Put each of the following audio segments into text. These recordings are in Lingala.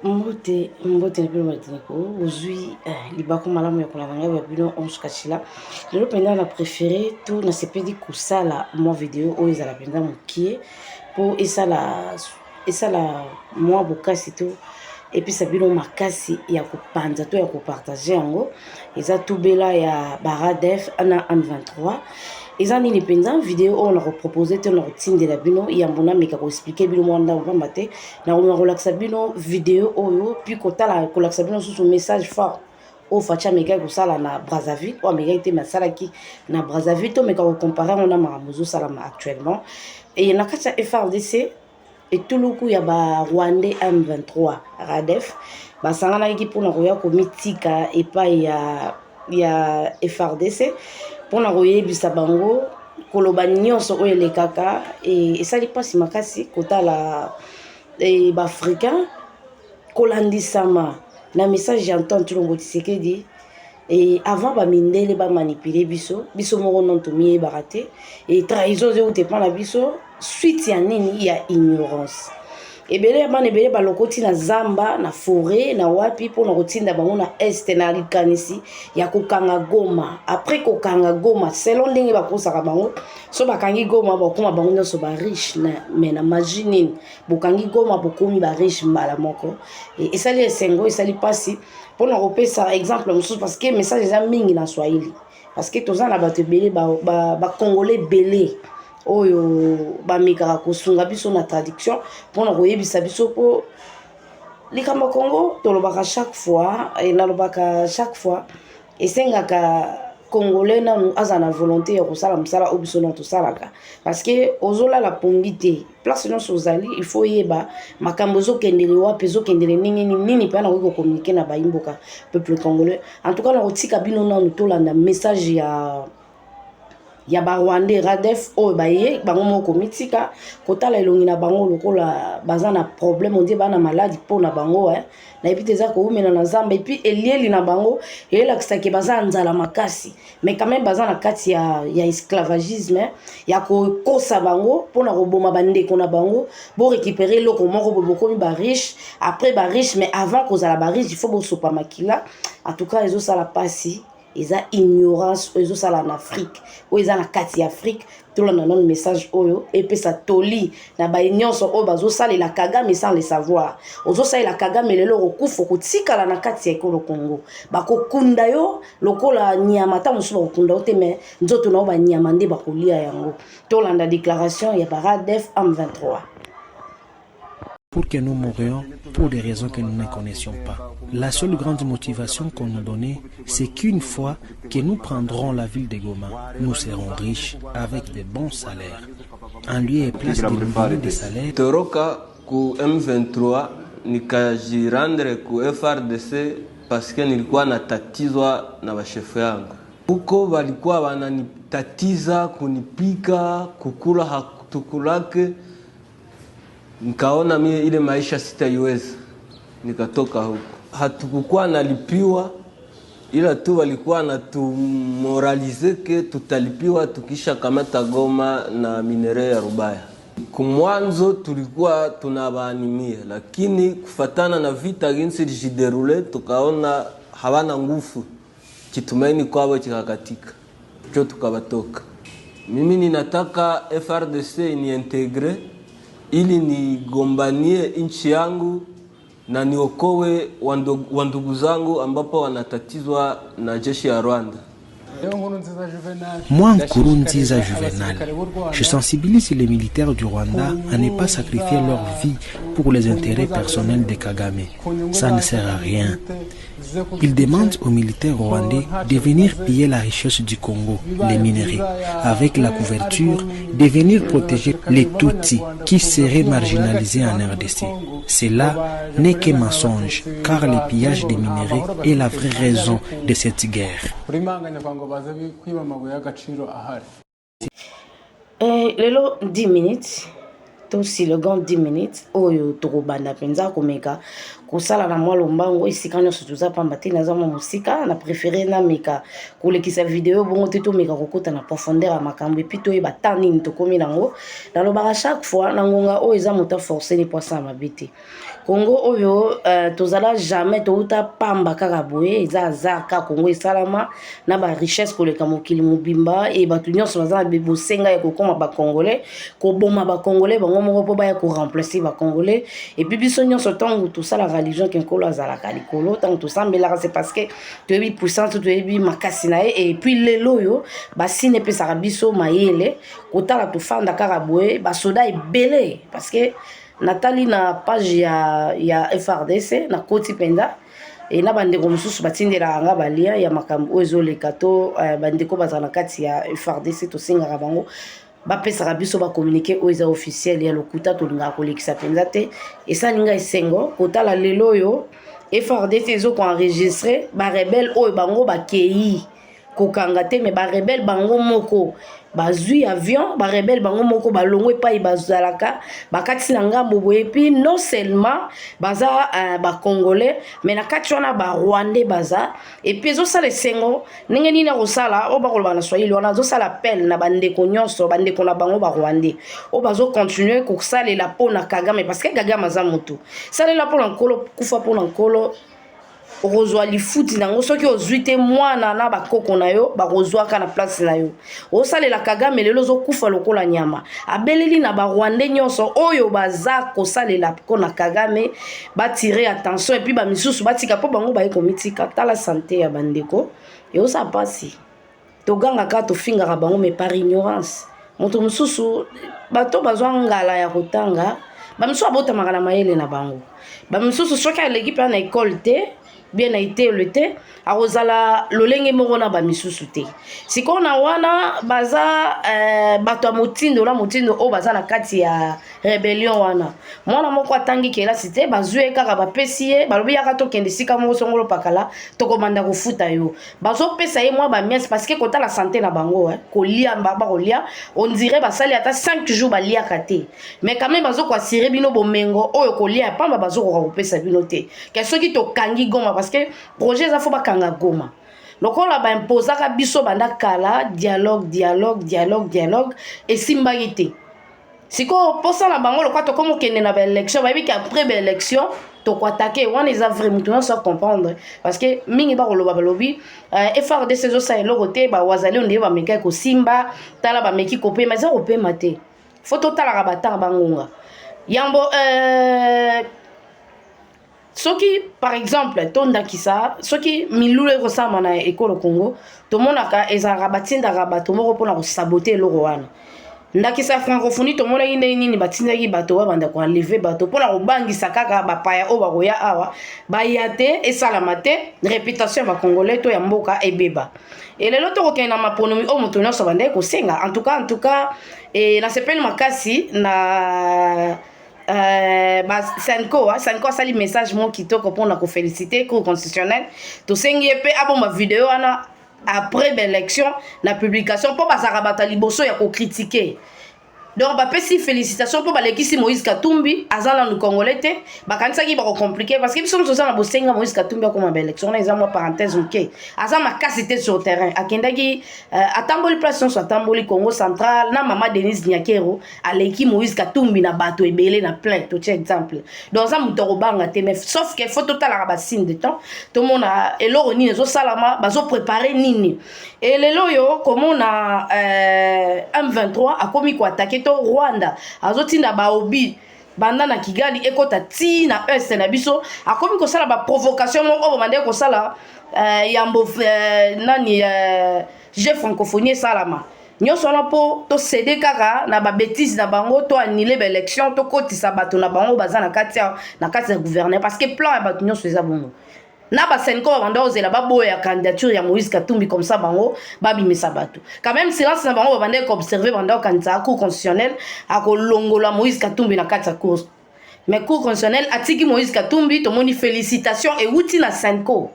mbote na bino matiniko ozwi libako malamu ya kolanda ngai babino onze kachila lelo mpenza na préféré to nasepeli kosala mwa video oyo ezala mpenza mokie mpo esala mwa bokasi to epesa bino makasi ya kopanza to ya kopartage yango eza tubela ya baradef na an23 eza nini mpenza video oyo na kopropose te na kotindela bino yambo nameka koexplike bino mwa ndango pamba te nakomema kolakisa bino video oyo puis kotala kolakisa bino susu message fort oyo faci amekaki kosala na Brazzaville oyo amekaki te asalaki na Brazzaville tomeka kocompare yango na makambo ezosalama actuellement e na kati ya FRDC etuluku ya barwandais M23 radef basanganaki mpona koya komitika epai ya FRDC mpona koyebisa bango koloba nyonso oyo elekaka esali mpasi makasi kotala baafricain kolandisama na message ya Antoine Tshilombo Tshisekedi avant bamindele bamanipule biso moko non tomiyebaka te trahison ezeuta epa na biso suite ya nini ya ignorance ebele bana ebele balokoti na zamba na forêt na wapi mpona kotinda bango na este na likanisi ya kokanga Goma après kokanga Goma selon ndenge bakosaka bango so bakangi Goma bakoma bango nyonso bariche me na magie nini bokangi Goma bokomi bariche mbala moko esali esengo esali mpasi mpona kopesa exemple mosusu parce que message eza mingi na Swahili parce que toza na bato ebele bakongolais ebele oyo bamekaka kosunga biso na traduction mpona koyebisa biso mpo likambo Congo tolobaka chaque fois nalobaka chaque fois esengaka congolais nanu aza na volonté ya kosala mosala oyo biso na tosalaka parce que ozolala pongi te place nyonso ozali il faut yeba makambo ezokendele wapi ezokendele nini mpe na koki kokommunike na bayimboka peuple congolais en tout cas na kotika bino nanu tolanda message ya barwandais radef oyo baye bango moko mitika kotala elongi na bango lokola baza na problème ondie bana maladi mpo na bango na epi te eza koumela na zamba epi elieli na bango eyelakisaki baza nzala makasi mais quand même baza na kati ya esclavagisme ya kokosa bango mpona koboma bandeko na bango borécupere eloko moko bokomi bariche après bariche mais avant kozala bariche il faut bosopa makila en tout cas ezosala pasi eza ignorance oyo ezosala na Afrique oyo eza na kati ya Afrique tolanda nano message oyo epesa toli na baye nyonso oyo bazosalela Kagame sans le savoir ozosalela Kagame lelo kokufa kotikala na kati ya ekolo Congo bakokunda yo lokola nyama ta mosusu bakokunda yo te mais nzoto na yo banyama nde bakolia yango tolanda déclaration ya baradef M23 pour que nous mourions pour des raisons que nous ne connaissions pas. La seule grande motivation qu'on nous donnait, c'est qu'une fois que nous prendrons la ville de Goma, nous serons riches avec de bons salaires. En lieu et place de nous des salaires. Toroka ku M23 nikajirandre ku FRDC parce que nilikuwa natatizwa na bashefu yangu. Huko walikuwa wananitatiza kunipika kukula hatukulake. Nikaona mimi ile maisha sitaiweza, nikatoka huko. Hatukukuwa nalipiwa, ila tu walikuwa natumoralize ke tutalipiwa tukisha kamata Goma na minere ya Rubaya. Kumwanzo tulikuwa tunabaanimia, lakini kufatana na vita ginsi lijiderule tukaona hawana nguvu, kitumaini kwao kikakatika, cho tukabatoka. Mimi ninataka FRDC niintegre ili nigombanie nchi yangu na niokoe wandugu zangu ambapo wanatatizwa na jeshi ya Rwanda. Moi, Nkurunziza Juvenal, je sensibilise les militaires du Rwanda à ne pas sacrifier leur vie pour les intérêts personnels de Kagame. Ça ne sert à rien. Il demande aux militaires rwandais de venir piller la richesse du Congo, les minerais, avec la couverture, de venir protéger les Tutsis qui seraient marginalisés en RDC. Cela n'est que mensonge, car le pillage des minerais est la vraie raison de cette guerre. Lelo 10 minutes to slogan 10 minutes oyo tokobanda penza komeka kosala na mwa lombango esika nyonso toza pamba te naza mwa mosika na préféré nameka kolekisa video bongo te tomeka kokota na profondeur ya makambo epuis toyeba ta nini tokomi nango nalobaka chaque fois na ngonga oyo eza moto aforce ni poasa mabe te Congo oyo tozala jamais touta pamba kaka boye eza azar ka Congo esalama na ba richesse koleka mokili mobimba e batu nyonso baza na bosenga ya kokoma ba congolais koboma ba congolais bango moko po baya ko remplacer ba congolais et puis biso nyonso tango tosala religion kenkolo azalaka likolo tango tosambelaka c'est parce que toyebi puissance toyebi makasi na ye et puis lelo yo basine epesaka biso mayele kotala tofanda kaka boye basoda ebele parce que Nathalie na page ya FRDC na koti penda et na bandeko mususu batindela anga balia ya makambo ezoleka to bandeko bazana kati ya FRDC to singa bango bapesaka biso ba communiquer oyo officiel ya lokuta to linga kolekisa penza te et ça linga esengo kotala lelo yo FRDC ezo ko enregistrer ba rebelle oyo bango ba kei kokanga te mais ba rebelle bango moko bazui avion ba rebelle bango moko balongwe pa ibazalaka bakati na ngambo boye puis non seulement baza ba congolais mais na kati wana ba rwandais baza et puis zo sala sengo ndenge nini ko sala o ba ko bana swahili wana zo sala appel na bandeko nyonso bandeko na bango ba rwandais o bazo continuer ko sala la pona Kagame parce que Kagame aza moto sala la pona nkolo kufa pona nkolo rozwa lifuti nango soki ozuite mwana na bakoko na yo bakozwaka na place na yo osalela Kagame lelo zokufa lokola nyama abeleli na ba Rwandais nyonso oyo baza kosalela kona Kagame batire attention et puis ba misusu batika po bango ba ekomitika tala santé ya bandeko et osa pasi toganga ka to fingaka bango mais par ignorance moto mususu bato bazwa ngala ya kotanga ba misusu abotamaka na mayele na bango ba misusu soki aleki na école te bien a été le thé a rozala lolenge morona ba misusu te sikona wana baza bato motindo la motindo o baza na kati ya rébellion wana mwana moko atangi kela cité bazue kaka ba pesie balobi yaka to kende sika moko songolo pakala to komanda ko futa yo bazo pesa ye moi ba mies parce que kota la santé na bango kolia mbaba kolia on dirait ba sali ata 5 jours ba lia kate mais quand même bazo ko assurer bino bomengo oyo kolia pamba bazo ko pesa bino te ke soki to kangi goma parce que projet za fo bakanga goma lokola ba imposaka biso banda kala dialogue et simbaité siko posa na bango lokwa to komo kende na ba élection ba biki après ba élection to ko attaquer on les a vraiment tout ça comprendre parce que mingi ba koloba balobi FRDC zo sa elokote ba wazali onde ba meka ko simba tala ba meki ko pe mais za ko pe maté photo tala ka batanga bangonga yambo soki par exemple tonda kisa soki milule ko sama na ekolo Congo to monaka ezara batinda rabato moko pona ko saboter loko wana ndakisa francophonie to mona ine nini batinda ki bato wa banda ko enlever bato pona ko bangisa kaka bapaya o bakoya awa bayate esalamate réputation ba congolais to ya mboka ebeba et lelo to ko kena maponomi o mutu nyonso banda ko senga en tout cas et na sepeli makasi na Sanko sali message mon kitoko pour na ko féliciter cour constitutionnel to sengi pe aboma vidéo ana après l'élection la publication pour basara batali boso ya ko critiquer donc ba pesi félicitations pour balekisi Moïse Katumbi azala no congolais te bakanisa ki ba ko compliquer parce que biso nous na bosenga Moïse Katumbi comme ba élection na ezama parenthèse OK azama capacité sur terrain akendaki atamboli place sur atamboli Congo central na mama Denise Nyakero aleki Moïse Katumbi na bato ebele na plein to tiens exemple donc ça mutoro banga te mais sauf que faut total la signe de temps tout monde a eloro nini zo salama bazo préparer nini et lelo yo comme on a M23 a komi ko attaquer Rwanda azotinda baobi banda na Kigali ekota ti na est na biso akomi ko sala ba provocation mo bande ko sala yambo nani je francophonie salama nyonso na po to céder kaka na ba bêtise na bango to annuler ba élection to kotisa bato na bango baza na kati ya gouverner parce que plan ya bato nyonso eza bongo na ba senko banda ozela baboya candidature ya Moïse Katumbi comme ça bango babimisa bato quand même silence na bango banda ko observer banda kanisa cour constitutionnelle akolongola Moïse Katumbi na kati ya cour mais cour constitutionnelle atiki Moïse Katumbi to moni félicitations et wuti na senko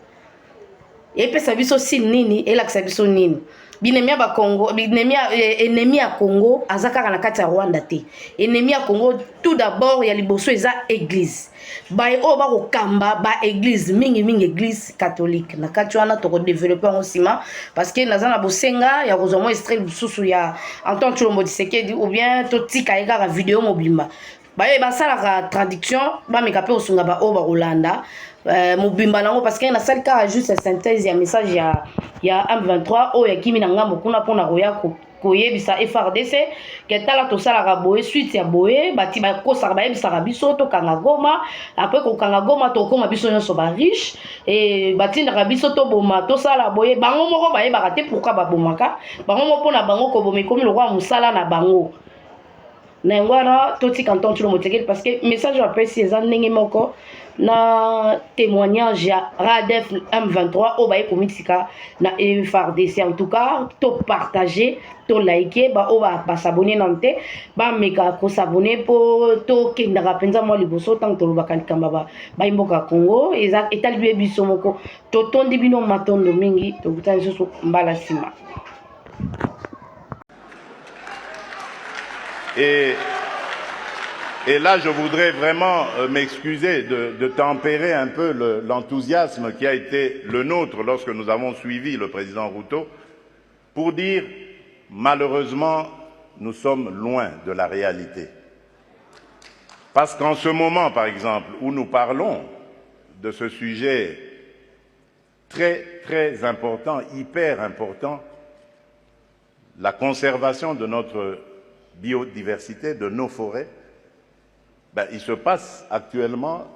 et pe sabiso si nini et la sabiso nini binemia ba Congo binemia ennemi ya Congo azaka na kati ya Rwanda te ennemi ya Congo tout d'abord ya liboso eza église baye o ba ko kamba ba église mingi église catholique na kati wana to ko développer en ciment parce que nazana bosenga ya kozoma extrait bususu ya Antoine Tshilombo Tshisekedi ou bien to tika eka vidéo mobimba baye basala traduction ba mekape osunga ba o ba Rolanda mobimba nango parce que na salika juste synthèse ya message ya M23 o ya kimi na ngambo kuna pona koya koyebisa FRDC ketala to sala boye suite ya boye bati ba kosaka bayebisa biso to kanga Goma après ko kanga Goma to koma biso nyonso ba riche et bati na biso to boma to sala boye bango moko baye bakate pourquoi ba bomaka bango mo pona bango ko bomi komi lokwa musala na bango na ngwana to tika Antoine Tshilombo Tshisekedi parce que message après si eza ndenge moko na témoignage ya RADF M23 o baye komitika na FARDC en tout cas to partager to liker ba o ba s'abonner nante ba meka ko s'abonner po to kendaka penza mo liboso tant to lobaka likamba ba imboka Congo eza etali biso moko to tondi bino matondo mingi to kutana so mbala sima. Et là, je voudrais vraiment m'excuser de tempérer un peu l'enthousiasme qui a été le nôtre lorsque nous avons suivi le président Ruto, pour dire, malheureusement, nous sommes loin de la réalité. Parce qu'en ce moment, par exemple, où nous parlons de ce sujet très, très important, hyper important, la conservation de notre biodiversité, de nos forêts, il se passe actuellement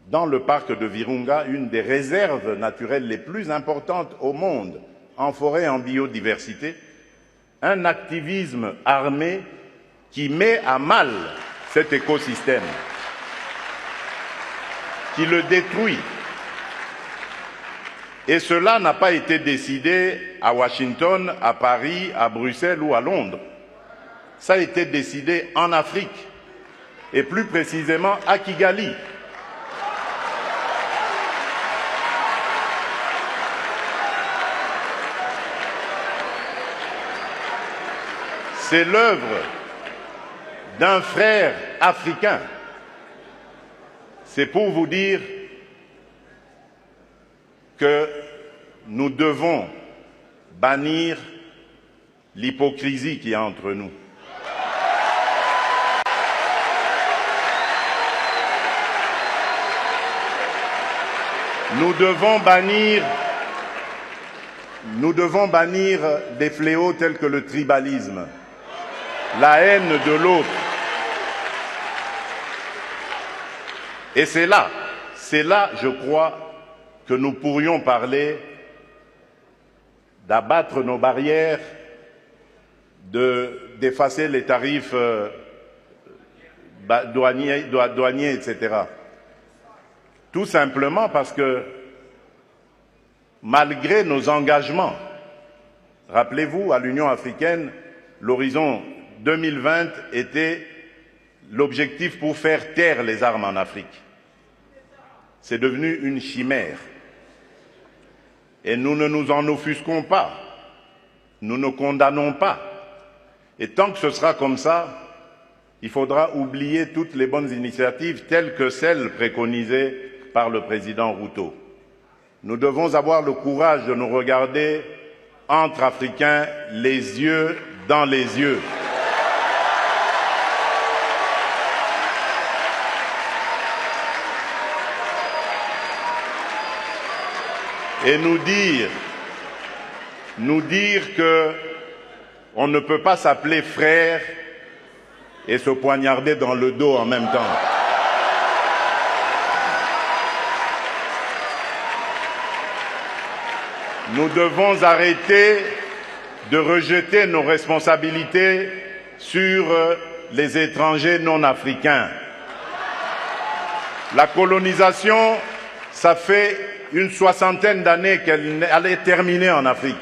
dans le parc de Virunga une des réserves naturelles les plus importantes au monde en forêt et en biodiversité, un activisme armé qui met à mal cet écosystème, qui le détruit. Et cela n'a pas été décidé à Washington, à Paris, à Bruxelles ou à Londres. Ça a été décidé en Afrique, et plus précisément à Kigali. C'est l'œuvre d'un frère africain. C'est pour vous dire que nous devons bannir l'hypocrisie qui est entre nous. Nous devons bannir des fléaux tels que le tribalisme, la haine de l'autre. Et c'est là, je crois, que nous pourrions parler d'abattre nos barrières, d'effacer les tarifs douaniers, etc. Tout simplement parce que, malgré nos engagements, rappelez-vous, à l'Union africaine, l'horizon 2020 était l'objectif pour faire taire les armes en Afrique. C'est devenu une chimère. Et nous ne nous en offusquons pas. Nous ne condamnons pas. Et tant que ce sera comme ça, il faudra oublier toutes les bonnes initiatives telles que celles préconisées par le président Ruto. Nous devons avoir le courage de nous regarder entre Africains, les yeux dans les yeux. Et nous dire que on ne peut pas s'appeler frère et se poignarder dans le dos en même temps. Nous devons arrêter de rejeter nos responsabilités sur les étrangers non africains. La colonisation, ça fait une soixantaine d'années qu'elle allait terminer en Afrique.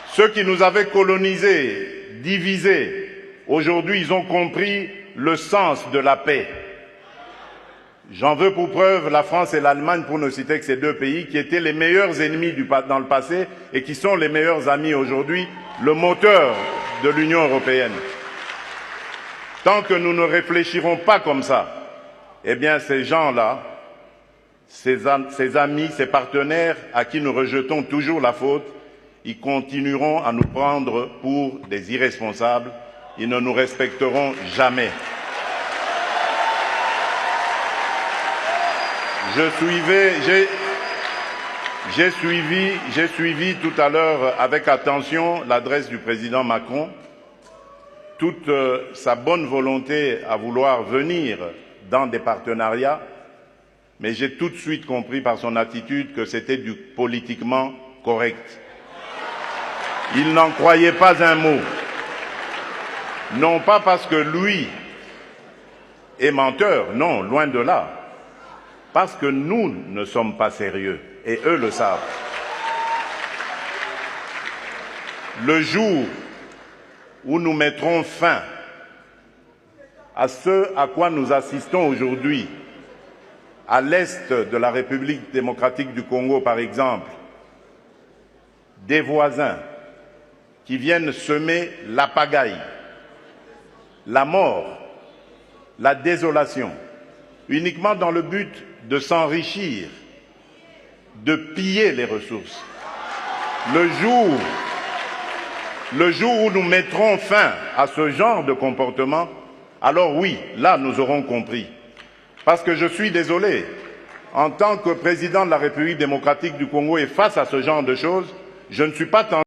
Ceux qui nous avaient colonisés, divisés, aujourd'hui ils ont compris le sens de la paix. J'en veux pour preuve la France et l'Allemagne, pour ne citer que ces deux pays, qui étaient les meilleurs ennemis dans le passé et qui sont les meilleurs amis aujourd'hui, le moteur de l'Union européenne. Tant que nous ne réfléchirons pas comme ça, eh bien ces gens-là, ces amis, ces partenaires à qui nous rejetons toujours la faute, ils continueront à nous prendre pour des irresponsables, ils ne nous respecteront jamais. J'ai suivi tout à l'heure avec attention l'adresse du président Macron, toute sa bonne volonté à vouloir venir dans des partenariats, mais j'ai tout de suite compris par son attitude que c'était du politiquement correct. Il n'en croyait pas un mot. Non pas parce que lui est menteur, non, loin de là. Parce que nous ne sommes pas sérieux, et eux le savent. Le jour où nous mettrons fin à ce à quoi nous assistons aujourd'hui, à l'est de la République démocratique du Congo par exemple, des voisins qui viennent semer la pagaille, la mort, la désolation, uniquement dans le but de s'enrichir, de piller les ressources. Le jour où nous mettrons fin à ce genre de comportement, alors oui, là nous aurons compris. Parce que je suis désolé, en tant que président de la République démocratique du Congo et face à ce genre de choses, je ne suis pas tenté